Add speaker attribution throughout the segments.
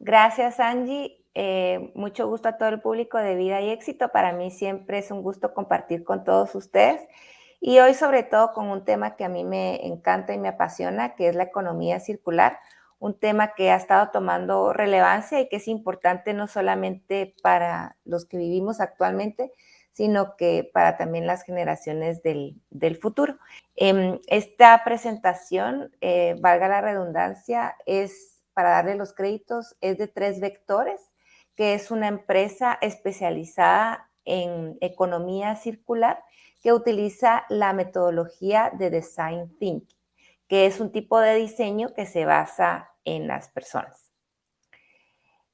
Speaker 1: Gracias, Angie. Mucho gusto a todo el público de Vida y Éxito. Para mí siempre es un gusto compartir con todos ustedes. Y hoy sobre todo con un tema que a mí me encanta y me apasiona, que es la economía circular, un tema que ha estado tomando relevancia y que es importante no solamente para los que vivimos actualmente, sino que para también las generaciones del futuro. Esta presentación, valga la redundancia, es para darle los créditos, es de 3Vectores, que es una empresa especializada en economía circular que utiliza la metodología de Design Thinking, que es un tipo de diseño que se basa en las personas.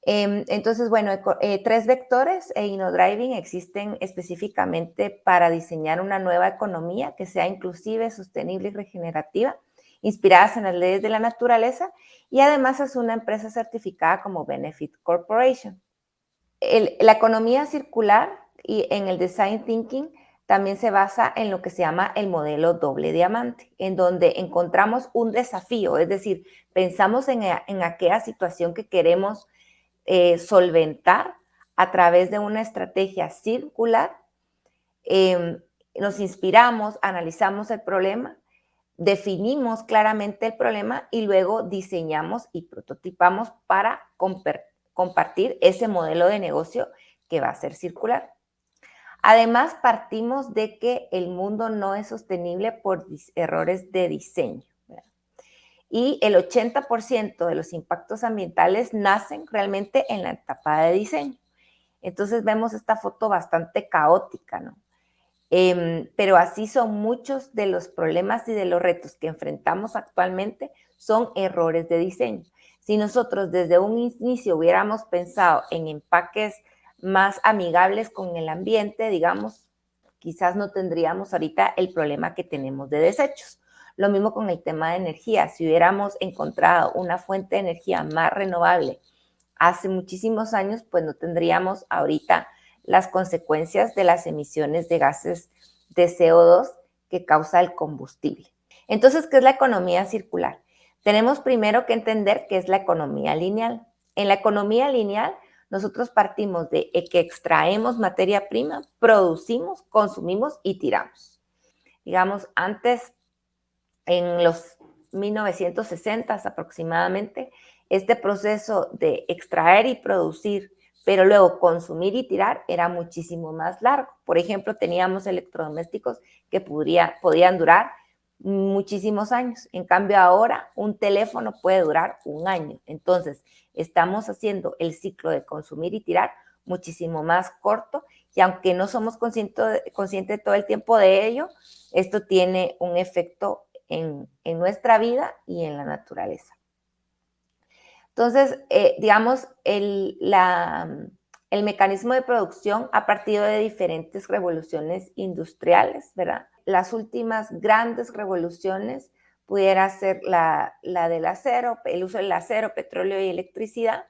Speaker 1: Entonces, bueno, 3Vectores e InnoDriving existen específicamente para diseñar una nueva economía que sea inclusive, sostenible y regenerativa, inspiradas en las leyes de la naturaleza, y además es una empresa certificada como Benefit Corporation. La economía circular y en el Design Thinking también se basa en lo que se llama el modelo doble diamante, en donde encontramos un desafío, es decir, pensamos en aquella situación que queremos solventar a través de una estrategia circular. Nos inspiramos, analizamos el problema, definimos claramente el problema y luego diseñamos y prototipamos para compartir ese modelo de negocio que va a ser circular. Además, partimos de que el mundo no es sostenible por errores de diseño, ¿verdad? Y el 80% de los impactos ambientales nacen realmente en la etapa de diseño. Entonces vemos esta foto bastante caótica, ¿no? Pero así son muchos de los problemas y de los retos que enfrentamos actualmente, son errores de diseño. Si nosotros desde un inicio hubiéramos pensado en empaques más amigables con el ambiente, digamos, quizás no tendríamos ahorita el problema que tenemos de desechos. Lo mismo con el tema de energía. Si hubiéramos encontrado una fuente de energía más renovable hace muchísimos años, pues no tendríamos ahorita las consecuencias de las emisiones de gases de CO2 que causa el combustible. Entonces, ¿qué es la economía circular? Tenemos primero que entender qué es la economía lineal. En la economía lineal, nosotros partimos de que extraemos materia prima, producimos, consumimos y tiramos. Digamos, antes, en los 1960 aproximadamente, este proceso de extraer y producir, pero luego consumir y tirar era muchísimo más largo. Por ejemplo, teníamos electrodomésticos que podían durar muchísimos años. En cambio, ahora un teléfono puede durar un año. Entonces, estamos haciendo el ciclo de consumir y tirar muchísimo más corto, y aunque no somos conscientes todo el tiempo de ello, esto tiene un efecto en nuestra vida y en la naturaleza. Entonces, digamos, el mecanismo de producción ha partido de diferentes revoluciones industriales, ¿verdad? Las últimas grandes revoluciones pudiera ser la del acero, el uso del acero, petróleo y electricidad.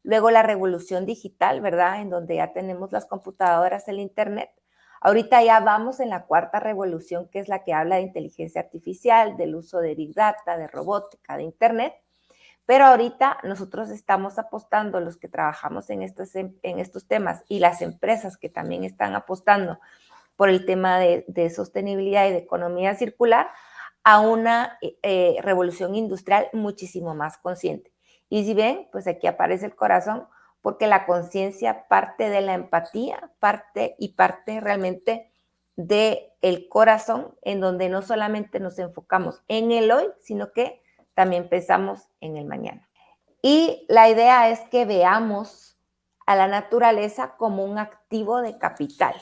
Speaker 1: Luego la revolución digital, ¿verdad? En donde ya tenemos las computadoras, el internet. Ahorita ya vamos en la cuarta revolución, que es la que habla de inteligencia artificial, del uso de Big Data, de robótica, de internet. Pero ahorita nosotros estamos apostando, los que trabajamos en estos temas y las empresas que también están apostando por el tema de sostenibilidad y de economía circular, a una revolución industrial muchísimo más consciente. Y si ven, pues aquí aparece el corazón, porque la conciencia parte de la empatía, parte realmente del corazón, en donde no solamente nos enfocamos en el hoy, sino que también pensamos en el mañana. Y la idea es que veamos a la naturaleza como un activo de capital.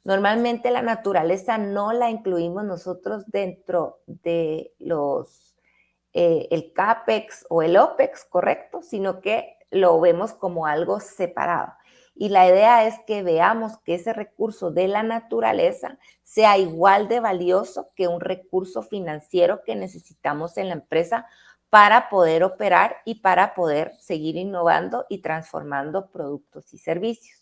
Speaker 1: Normalmente la naturaleza no la incluimos nosotros dentro de el CAPEX o el OPEX, ¿correcto? Sino que lo vemos como algo separado. Y la idea es que veamos que ese recurso de la naturaleza sea igual de valioso que un recurso financiero que necesitamos en la empresa para poder operar y para poder seguir innovando y transformando productos y servicios.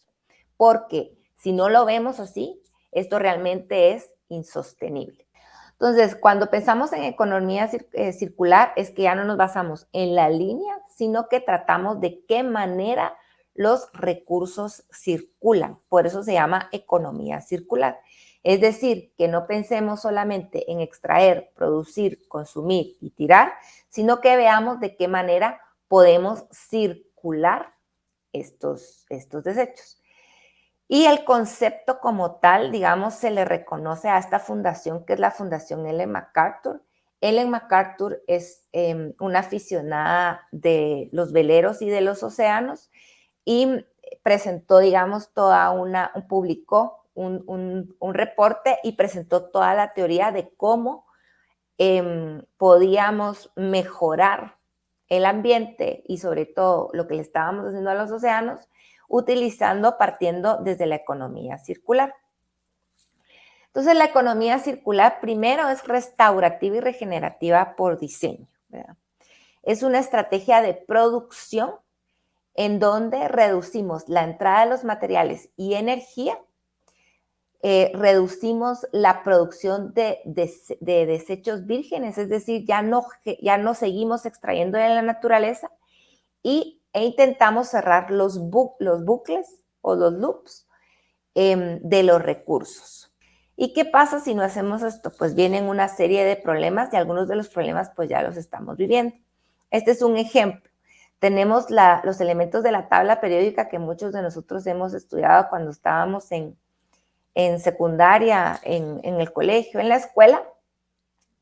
Speaker 1: Porque si no lo vemos así, esto realmente es insostenible. Entonces, cuando pensamos en economía circular, es que ya no nos basamos en la línea, sino que tratamos de qué manera los recursos circulan. Por eso se llama economía circular. Es decir, que no pensemos solamente en extraer, producir, consumir y tirar, sino que veamos de qué manera podemos circular estos desechos. Y el concepto como tal, digamos, se le reconoce a esta fundación, que es la Fundación Ellen MacArthur. Ellen MacArthur es una aficionada de los veleros y de los océanos y presentó, digamos, publicó un reporte y presentó toda la teoría de cómo podíamos mejorar el ambiente y sobre todo lo que le estábamos haciendo a los océanos, partiendo desde la economía circular. Entonces, la economía circular primero es restaurativa y regenerativa por diseño, ¿verdad? Es una estrategia de producción en donde reducimos la entrada de los materiales y energía, reducimos la producción de desechos vírgenes, es decir, ya no seguimos extrayendo de la naturaleza e intentamos cerrar los bucles o los loops de los recursos. ¿Y qué pasa si no hacemos esto? Pues vienen una serie de problemas y algunos de los problemas pues ya los estamos viviendo. Este es un ejemplo. Tenemos los elementos de la tabla periódica que muchos de nosotros hemos estudiado cuando estábamos en secundaria, en el colegio, en la escuela,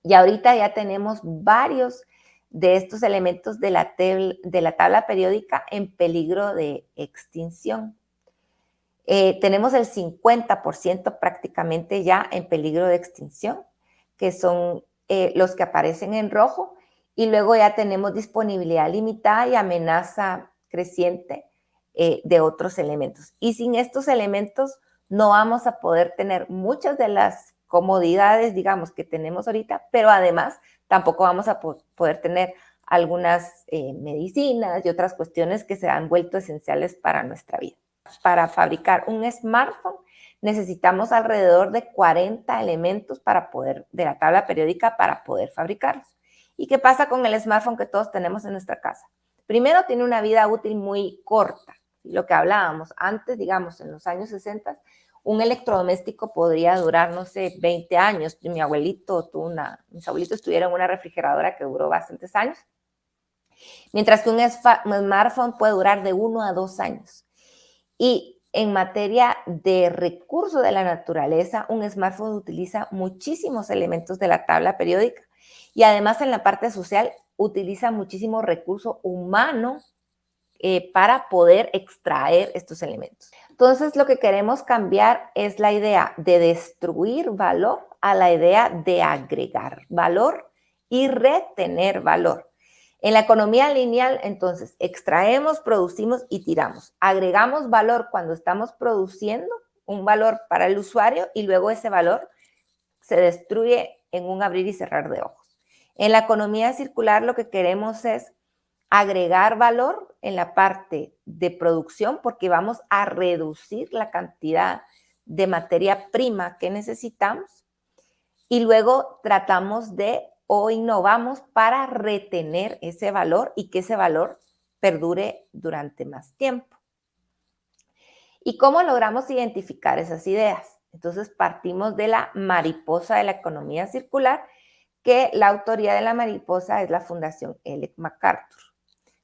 Speaker 1: y ahorita ya tenemos varios de estos elementos de la tabla periódica en peligro de extinción. Tenemos el 50% prácticamente ya en peligro de extinción, que son los que aparecen en rojo, y luego ya tenemos disponibilidad limitada y amenaza creciente de otros elementos. Y sin estos elementos no vamos a poder tener muchas de las comodidades, digamos, que tenemos ahorita, pero además tampoco vamos a poder tener algunas medicinas y otras cuestiones que se han vuelto esenciales para nuestra vida. Para fabricar un smartphone necesitamos alrededor de 40 elementos de la tabla periódica para poder fabricarlos. ¿Y qué pasa con el smartphone que todos tenemos en nuestra casa? Primero, tiene una vida útil muy corta. Lo que hablábamos antes, digamos, en los años 60, un electrodoméstico podría durar, no sé, 20 años. Mis abuelitos tuvieron una refrigeradora que duró bastantes años, mientras que un smartphone puede durar de 1 a 2 años. Y en materia de recursos de la naturaleza, un smartphone utiliza muchísimos elementos de la tabla periódica y además en la parte social utiliza muchísimo recurso humano para poder extraer estos elementos. Entonces, lo que queremos cambiar es la idea de destruir valor a la idea de agregar valor y retener valor. En la economía lineal, entonces, extraemos, producimos y tiramos. Agregamos valor cuando estamos produciendo un valor para el usuario y luego ese valor se destruye en un abrir y cerrar de ojos. En la economía circular lo que queremos es agregar valor en la parte de producción porque vamos a reducir la cantidad de materia prima que necesitamos y luego tratamos o innovamos para retener ese valor y que ese valor perdure durante más tiempo. ¿Y cómo logramos identificar esas ideas? Entonces partimos de la mariposa de la economía circular, que la autoría de la mariposa es la Fundación Ellen MacArthur.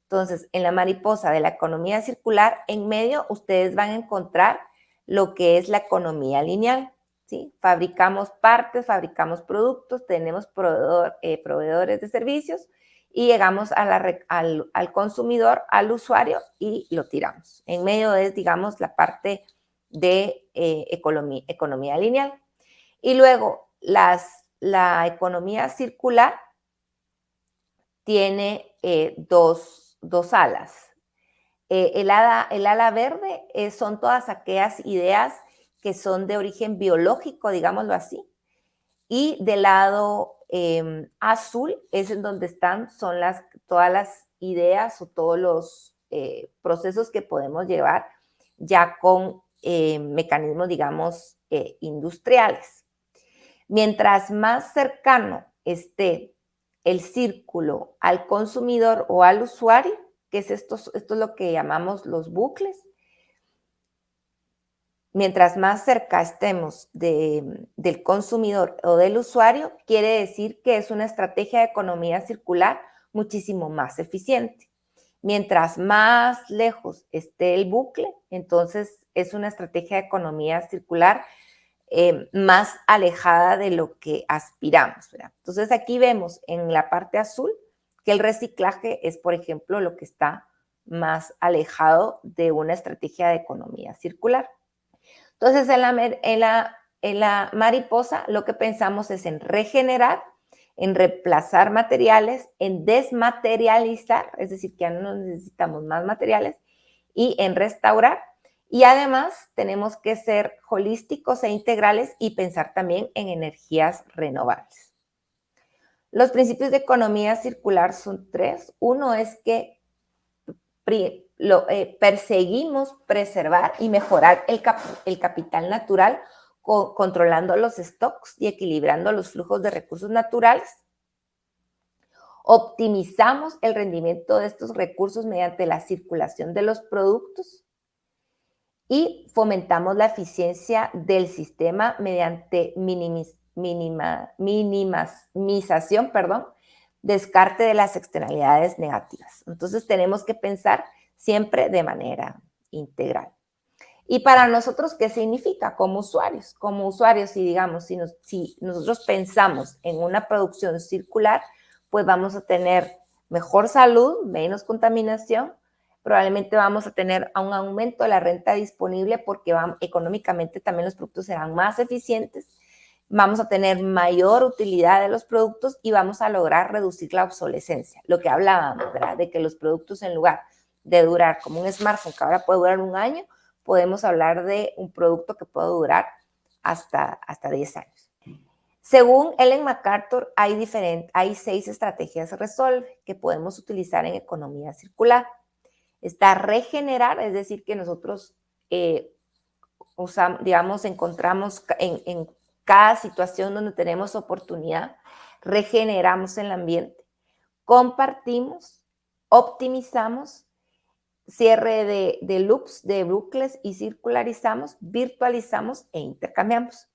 Speaker 1: Entonces, en la mariposa de la economía circular, en medio ustedes van a encontrar lo que es la economía lineal. ¿Sí? Fabricamos partes, fabricamos productos, tenemos proveedores de servicios y llegamos al consumidor, al usuario y lo tiramos. En medio es, digamos, la parte de economía lineal. Y luego, la economía circular tiene dos alas. El ala verde son todas aquellas ideas que son de origen biológico, digámoslo así, y del lado azul es en donde son todas las ideas o todos los procesos que podemos llevar ya con mecanismos, digamos, industriales. Mientras más cercano esté el círculo al consumidor o al usuario, que es esto es lo que llamamos los bucles, mientras más cerca estemos del consumidor o del usuario, quiere decir que es una estrategia de economía circular muchísimo más eficiente. Mientras más lejos esté el bucle, entonces es una estrategia de economía circular más alejada de lo que aspiramos, ¿verdad? Entonces aquí vemos en la parte azul que el reciclaje es, por ejemplo, lo que está más alejado de una estrategia de economía circular. Entonces, en la mariposa lo que pensamos es en regenerar, en reemplazar materiales, en desmaterializar, es decir, que ya no necesitamos más materiales, y en restaurar. Y además tenemos que ser holísticos e integrales y pensar también en energías renovables. Los principios de economía circular son 3. Uno es que perseguimos preservar y mejorar el capital natural controlando los stocks y equilibrando los flujos de recursos naturales. Optimizamos el rendimiento de estos recursos mediante la circulación de los productos y fomentamos la eficiencia del sistema mediante minimización, descarte de las externalidades negativas. Entonces tenemos que pensar siempre de manera integral. Y para nosotros, ¿qué significa como usuarios? Como usuarios, si digamos, si nosotros pensamos en una producción circular, pues vamos a tener mejor salud, menos contaminación, probablemente vamos a tener un aumento de la renta disponible porque económicamente también los productos serán más eficientes, vamos a tener mayor utilidad de los productos y vamos a lograr reducir la obsolescencia. Lo que hablábamos, ¿verdad? De que los productos en lugar de durar como un smartphone que ahora puede durar un año, podemos hablar de un producto que puede durar hasta 10 años. Según Ellen MacArthur, hay 6 estrategias Resolve que podemos utilizar en economía circular. Está regenerar, es decir, que nosotros encontramos en cada situación donde tenemos oportunidad, regeneramos el ambiente, compartimos, optimizamos, cierre de loops, de bucles y circularizamos, virtualizamos e intercambiamos.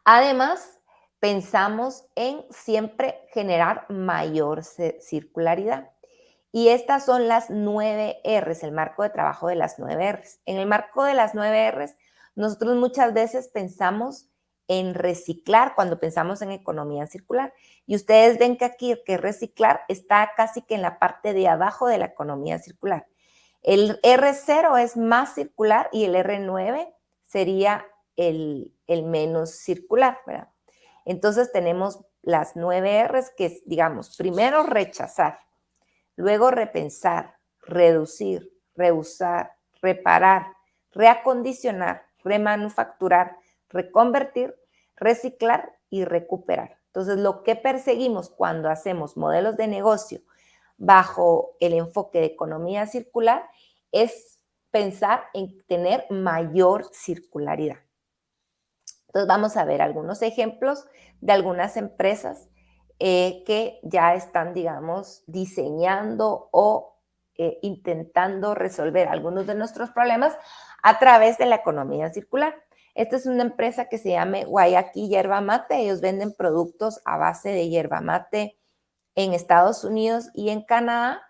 Speaker 1: Además, pensamos en siempre generar mayor circularidad. Y estas son las 9 R's, el marco de trabajo de las 9 R's. En el marco de las 9 R's, nosotros muchas veces pensamos en reciclar cuando pensamos en economía circular. Y ustedes ven que aquí que reciclar está casi que en la parte de abajo de la economía circular. El R0 es más circular y el R9 sería el menos circular, ¿verdad? Entonces tenemos las 9 R's que es, digamos, primero rechazar, luego repensar, reducir, reusar, reparar, reacondicionar, remanufacturar, reconvertir, reciclar y recuperar. Entonces, lo que perseguimos cuando hacemos modelos de negocio bajo el enfoque de economía circular es pensar en tener mayor circularidad. Entonces, vamos a ver algunos ejemplos de algunas empresas que ya están, digamos, diseñando o intentando resolver algunos de nuestros problemas a través de la economía circular. Esta es una empresa que se llama Guayaki Yerba Mate. Ellos venden productos a base de yerba mate en Estados Unidos y en Canadá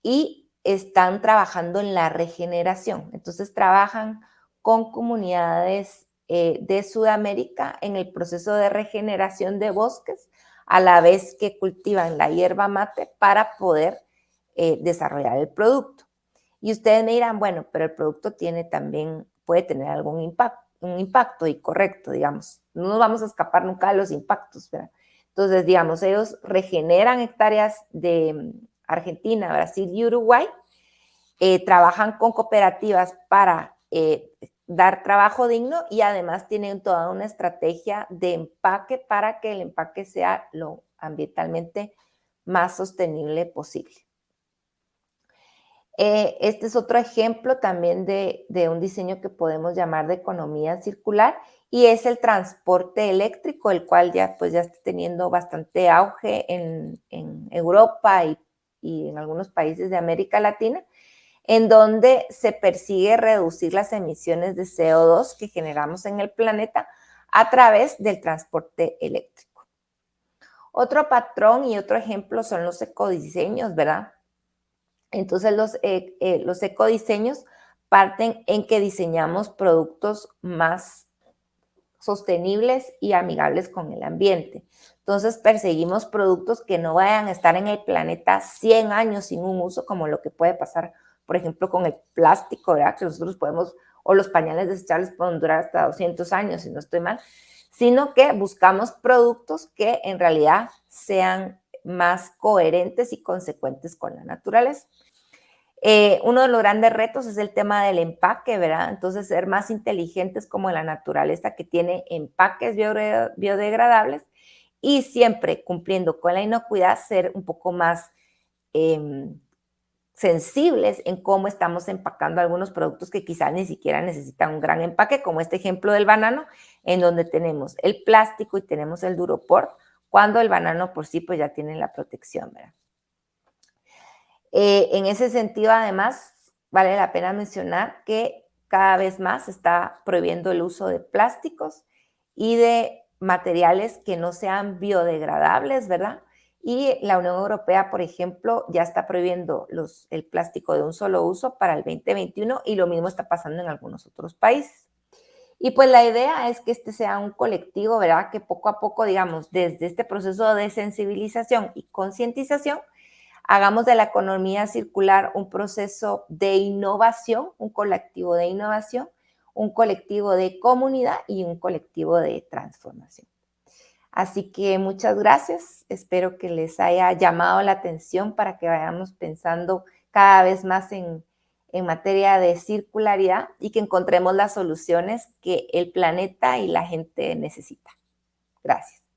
Speaker 1: y están trabajando en la regeneración. Entonces, trabajan con comunidades de Sudamérica en el proceso de regeneración de bosques, a la vez que cultivan la hierba mate para poder desarrollar el producto. Y ustedes me dirán, bueno, pero el producto puede tener algún impacto y correcto, digamos. No nos vamos a escapar nunca de los impactos, ¿verdad? Entonces, digamos, ellos regeneran hectáreas de Argentina, Brasil y Uruguay, trabajan con cooperativas para dar trabajo digno y además tienen toda una estrategia de empaque para que el empaque sea lo ambientalmente más sostenible posible. Este es otro ejemplo también de un diseño que podemos llamar de economía circular y es el transporte eléctrico, el cual ya, pues, ya está teniendo bastante auge en Europa y en algunos países de América Latina, en donde se persigue reducir las emisiones de CO2 que generamos en el planeta a través del transporte eléctrico. Otro patrón y otro ejemplo son los ecodiseños, ¿verdad? Entonces, los ecodiseños parten en que diseñamos productos más sostenibles y amigables con el ambiente. Entonces, perseguimos productos que no vayan a estar en el planeta 100 años sin un uso, como lo que puede pasar, por ejemplo, con el plástico, ¿verdad? Que nosotros podemos, o los pañales desechables pueden durar hasta 200 años, si no estoy mal, sino que buscamos productos que en realidad sean más coherentes y consecuentes con la naturaleza. Uno de los grandes retos es el tema del empaque, ¿verdad? Entonces, ser más inteligentes como la naturaleza que tiene empaques biodegradables y siempre cumpliendo con la inocuidad, ser un poco más eh, sensibles en cómo estamos empacando algunos productos que quizás ni siquiera necesitan un gran empaque, como este ejemplo del banano, en donde tenemos el plástico y tenemos el duropor, cuando el banano por sí pues ya tiene la protección, ¿verdad? En ese sentido, además, vale la pena mencionar que cada vez más se está prohibiendo el uso de plásticos y de materiales que no sean biodegradables, ¿verdad? Y la Unión Europea, por ejemplo, ya está prohibiendo el plástico de un solo uso para el 2021 y lo mismo está pasando en algunos otros países. Y pues la idea es que este sea un colectivo, ¿verdad? Que poco a poco, digamos, desde este proceso de sensibilización y concientización, hagamos de la economía circular un proceso de innovación, un colectivo de innovación, un colectivo de comunidad y un colectivo de transformación. Así que muchas gracias. Espero que les haya llamado la atención para que vayamos pensando cada vez más en materia de circularidad y que encontremos las soluciones que el planeta y la gente necesita. Gracias.